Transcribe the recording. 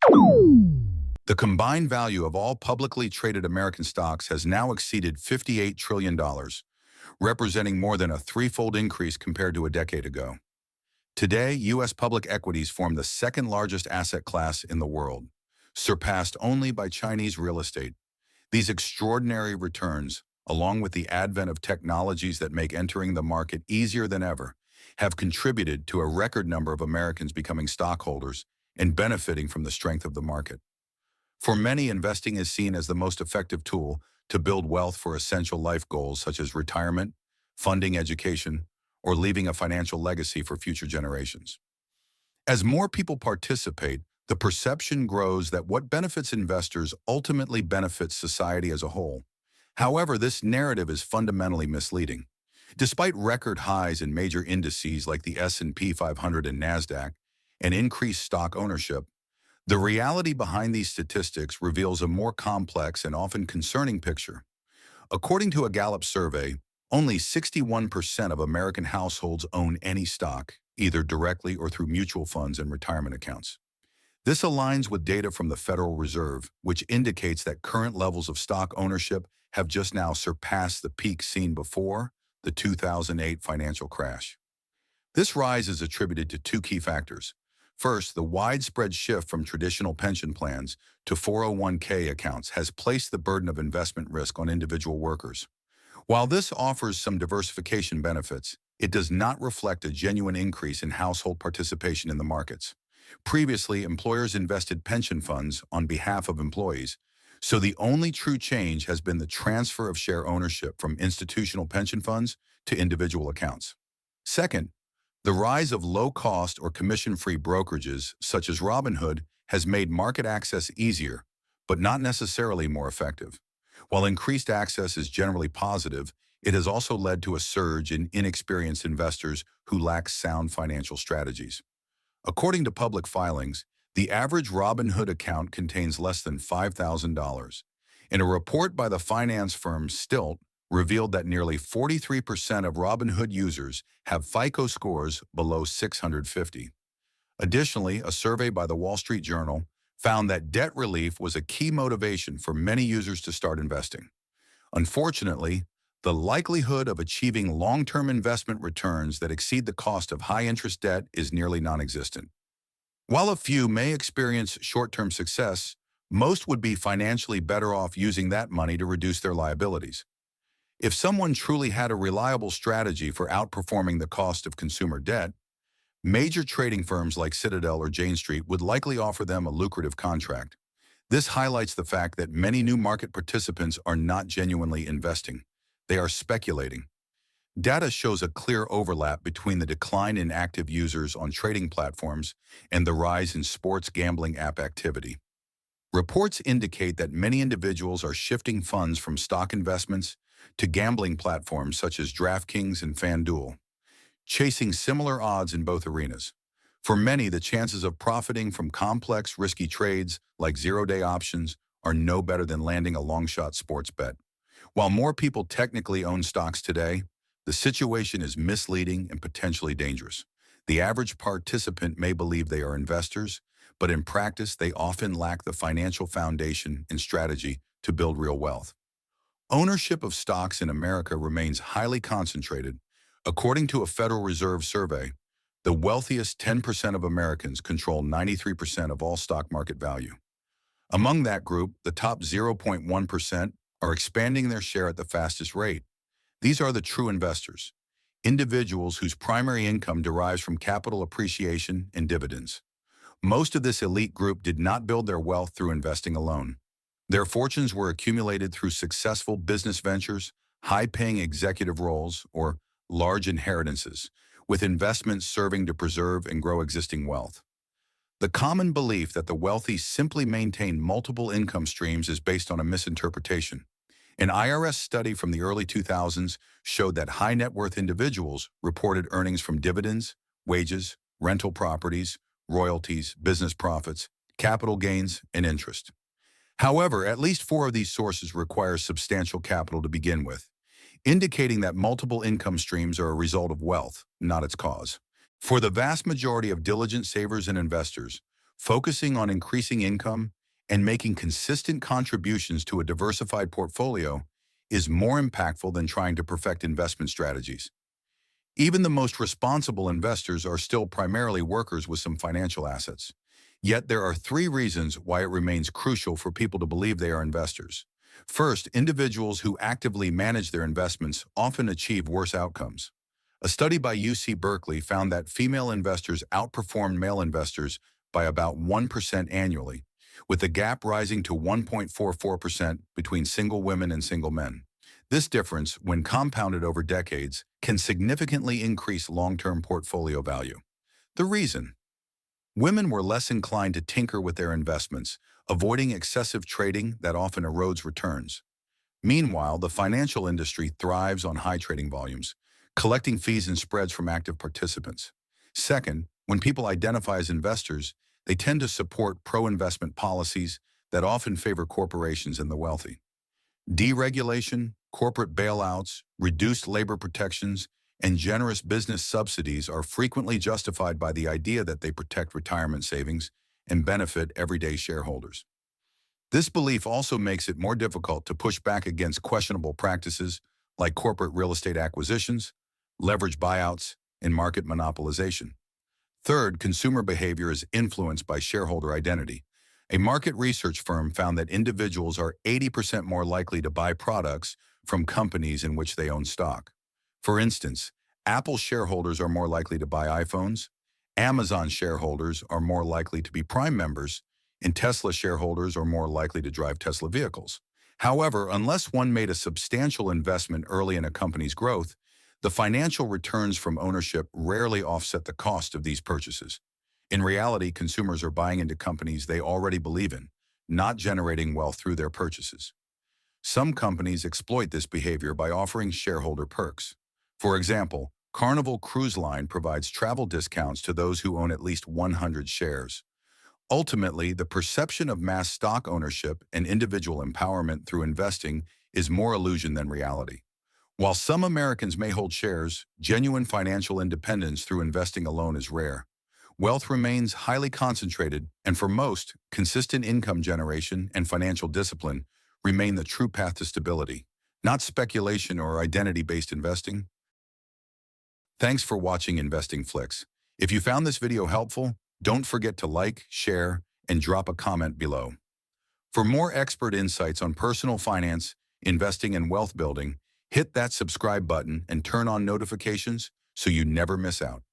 The combined value of all publicly traded American stocks has now exceeded $58 trillion, representing more than a threefold increase compared to a decade ago. Today, U.S. public equities form the second largest asset class in the world, surpassed only by Chinese real estate. These extraordinary returns, along with the advent of technologies that make entering the market easier than ever, have contributed to a record number of Americans becoming stockholders and benefiting from the strength of the market. For many, investing is seen as the most effective tool to build wealth for essential life goals such as retirement, funding education, or leaving a financial legacy for future generations. As more people participate, the perception grows that what benefits investors ultimately benefits society as a whole. However, this narrative is fundamentally misleading. Despite record highs in major indices like the S&P 500 and NASDAQ and increased stock ownership, the reality behind these statistics reveals a more complex and often concerning picture. According to a Gallup survey, only 61% of American households own any stock, either directly or through mutual funds and retirement accounts. This aligns with data from the Federal Reserve, which indicates that current levels of stock ownership have just now surpassed the peak seen before the 2008 financial crash. This rise is attributed to two key factors. First, the widespread shift from traditional pension plans to 401k accounts has placed the burden of investment risk on individual workers. While this offers some diversification benefits, it does not reflect a genuine increase in household participation in the markets. Previously, employers invested pension funds on behalf of employees, so the only true change has been the transfer of share ownership from institutional pension funds to individual accounts. Second, the rise of low-cost or commission-free brokerages, such as Robinhood, has made market access easier, but not necessarily more effective. While increased access is generally positive, it has also led to a surge in inexperienced investors who lack sound financial strategies. According to public filings, the average Robinhood account contains less than $5,000, and a report by the finance firm Stilt revealed that nearly 43% of Robinhood users have FICO scores below 650. Additionally, a survey by the Wall Street Journal found that debt relief was a key motivation for many users to start investing. Unfortunately, the likelihood of achieving long-term investment returns that exceed the cost of high-interest debt is nearly non-existent. While a few may experience short-term success, most would be financially better off using that money to reduce their liabilities. If someone truly had a reliable strategy for outperforming the cost of consumer debt, major trading firms like Citadel or Jane Street would likely offer them a lucrative contract. This highlights the fact that many new market participants are not genuinely investing. They are speculating. Data shows a clear overlap between the decline in active users on trading platforms and the rise in sports gambling app activity. Reports indicate that many individuals are shifting funds from stock investments to gambling platforms such as DraftKings and FanDuel, chasing similar odds in both arenas. For many, the chances of profiting from complex, risky trades like zero-day options are no better than landing a long-shot sports bet. While more people technically own stocks today, the situation is misleading and potentially dangerous. The average participant may believe they are investors, but in practice, they often lack the financial foundation and strategy to build real wealth. Ownership of stocks in America remains highly concentrated. According to a Federal Reserve survey, the wealthiest 10% of Americans control 93% of all stock market value. Among that group, the top 0.1% are expanding their share at the fastest rate. These are the true investors, individuals whose primary income derives from capital appreciation and dividends. Most of this elite group did not build their wealth through investing alone. Their fortunes were accumulated through successful business ventures, high-paying executive roles, or large inheritances, with investments serving to preserve and grow existing wealth. The common belief that the wealthy simply maintain multiple income streams is based on a misinterpretation. An IRS study from the early 2000s showed that high net worth individuals reported earnings from dividends, wages, rental properties, royalties, business profits, capital gains, and interest. However, at least 4 of these sources require substantial capital to begin with, indicating that multiple income streams are a result of wealth, not its cause. For the vast majority of diligent savers and investors, Focusing on increasing income and making consistent contributions to a diversified portfolio is more impactful than trying to perfect investment strategies. Even the most responsible investors are still primarily workers with some financial assets. Yet there are three reasons why it remains crucial for people to believe they are investors. First, individuals who actively manage their investments often achieve worse outcomes. A study by UC Berkeley found that female investors outperformed male investors by about 1% annually, with the gap rising to 1.44% between single women and single men. This difference, when compounded over decades, can significantly increase long-term portfolio value. The reason: women were less inclined to tinker with their investments, avoiding excessive trading that often erodes returns. Meanwhile, the financial industry thrives on high trading volumes, collecting fees and spreads from active participants. Second, when people identify as investors, they tend to support pro-investment policies that often favor corporations and the wealthy. Deregulation, corporate bailouts, reduced labor protections, and generous business subsidies are frequently justified by the idea that they protect retirement savings and benefit everyday shareholders. This belief also makes it more difficult to push back against questionable practices like corporate real estate acquisitions, leverage buyouts, and market monopolization. Third, consumer behavior is influenced by shareholder identity. A market research firm found that individuals are 80% more likely to buy products from companies in which they own stock. For instance, Apple shareholders are more likely to buy iPhones, Amazon shareholders are more likely to be Prime members, and Tesla shareholders are more likely to drive Tesla vehicles. However, unless one made a substantial investment early in a company's growth, the financial returns from ownership rarely offset the cost of these purchases. In reality, consumers are buying into companies they already believe in, not generating wealth through their purchases. Some companies exploit this behavior by offering shareholder perks. For example, Carnival Cruise Line provides travel discounts to those who own at least 100 shares. Ultimately, the perception of mass stock ownership and individual empowerment through investing is more illusion than reality. While some Americans may hold shares, genuine financial independence through investing alone is rare. Wealth remains highly concentrated, and for most, consistent income generation and financial discipline remain the true path to stability, not speculation or identity-based investing. Thanks for watching InvestingFlix. If you found this video helpful, don't forget to like, share, and drop a comment below. For more expert insights on personal finance, investing, and wealth building, hit that subscribe button and turn on notifications so you never miss out.